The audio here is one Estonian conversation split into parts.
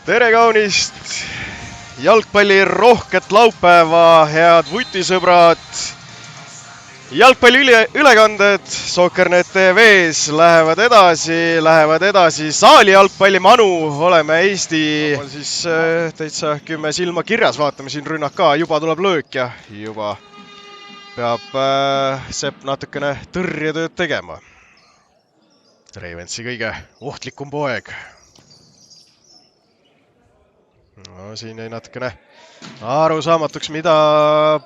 Tere kaunist jalgpalli rohket laupäeva, head vutisõbrad. Jalgpalli ülekanded Soccernet TV-s lähevad edasi saali jalgpalli manu. Oleme Eesti siis täitsa 10 silma kirjas, vaatame siin rünnak ka, juba tuleb löök ja juba peab Sepp natukene tõrjetööd tegema. Ravensi kõige ohtlikum poeg. No, siin jäi natukene arusaamatuks, mida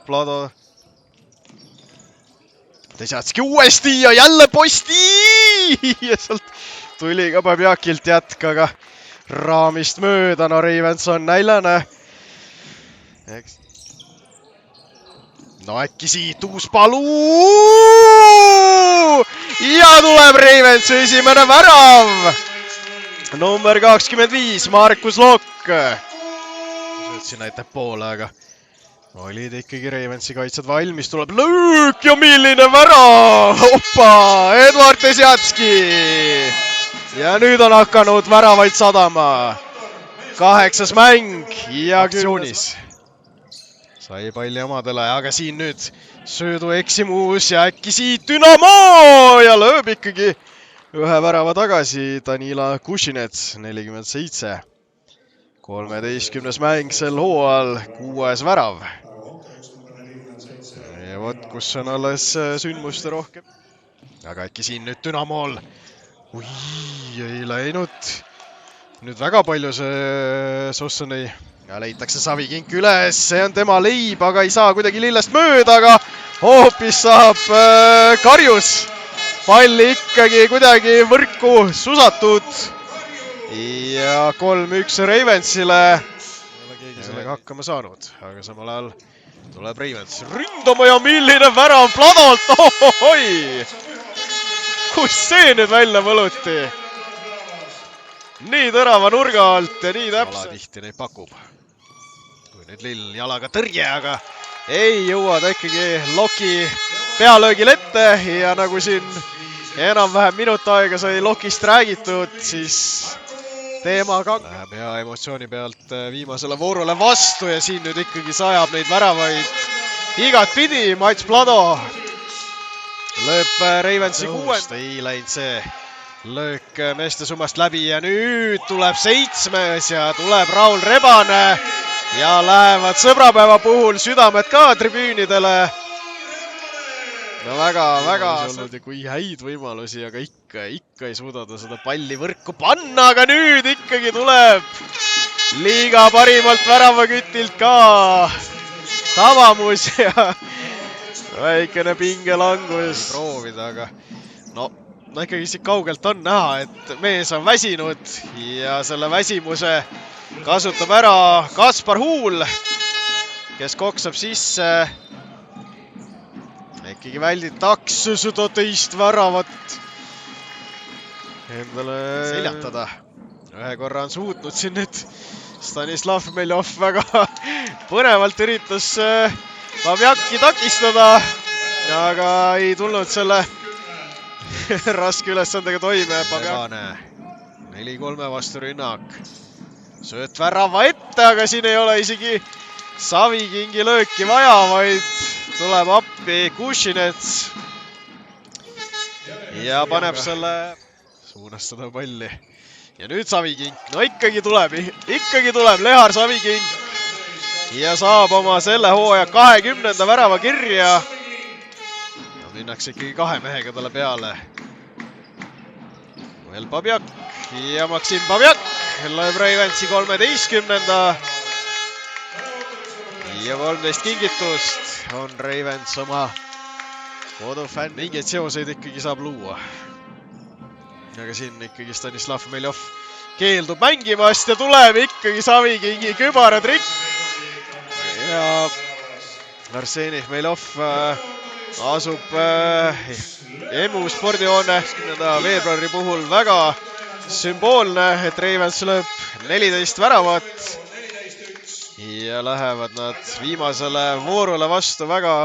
Plado Tesjatski uuesti ja jälle posti! Ja sealt tuli ka Babjakilt jätk, aga raamist mööda. No Ravens on näljane. No äkki siit uus palu! Ja tuleb Ravensi esimene värav! Number 25, Markus Lokk. Siin näitab poole, aga olid ikkagi Ravensi kaitsed valmis, tuleb löök ja milline värav! Hoppa! Edward Tesjatski! Ja nüüd on hakanud väravaid sadama. 8. mäng ja aktsioonis. Sai palli omadele, aga siin nüüd söödu eksimus ja äkki siit Dünamo! Ja lööb ikkagi ühe värava tagasi Danila Kušinets, 47. 13. mäng sel hooajal, 6. värav. Ja vot, kus on alles sündmuste rohkem. Aga äkki siin nüüd Dünamol. Ui, ei läinud. Nüüd väga palju see Sossoni. Ja leitakse Savikink üles, see on tema leib, aga ei saa kuidagi lillest mööda, aga hoopis saab Karjus. Palli ikkagi kuidagi võrku susatud. Ja 3-1 Ravensile. Ei ole keegi sellega hakkama saanud, aga samal ajal tuleb Ravens ründama ja milline värav Pladolt! Ohohoi! Kus see nüüd välja võluti? Nii terava nurga alt ja nii täpselt. Tihti neid pakub. Kui nüüd Lill jalaga tõrje, aga ei jõua ta ikkagi Loki pealöögil ette ja nagu siin enam-vähem minut aega sai Lokist räägitud, siis teema läheb hea emotsiooni pealt viimasele voorule vastu ja siin nüüd ikkagi sajab neid väravaid igat pidi. Mats Plado lööb Ravensi 6. Ei läinud see löök meeste summast läbi ja nüüd tuleb 7. ja tuleb Raul Rebane ja lähevad sõbrapäeva puhul südamed ka tribüünidele. No väga olnud ja kui häid võimalusi, aga ikka ei suuda ta seda palli võrku panna, aga nüüd ikkagi tuleb liiga parimalt väravakütilt ka tabamus ja väikene pingelangus proovida, aga no ikkagi siit kaugelt on näha, et mees on väsinud ja selle väsimuse kasutab ära Kaspar Huul, kes koksab sisse. Ikkagi välditakse seda teist väravat endale seljatada. Ühe korra on suutnud siin nüüd Stanislav Meljov väga põnevalt üritas Babjaki takistada, aga ei tulnud selle raske ülesandega toime. 4-3 vastu rünnak. Sööt värava ette, aga siin ei ole isegi Savikingi lööki vaja, vaid tuleb appi Kušinets ja paneb selle suunas seda palli. Ja nüüd Savikink, no ikkagi tuleb Lehar Savikink ja saab oma selle hooaja 20. värava kirja. Ja minnakse ikkagi 2 mehega talle peale. Veel Babjak ja Maksim Babjak lööb Ravensi 13. Ja 13 kingitust on Ravens oma kodufänn. Mingeid seoseid ikkagi saab luua. Aga siin ikkagi Stanislav Meljov keeldub mängimast ja tuleb ikkagi Savikingi kübaratrikk. Ja Arseni Meljov asub EMU spordihoone 10. veebruari puhul väga sümboolne, et Ravens lööb 14 väravat. Ja lähevad nad viimasele voorule vastu väga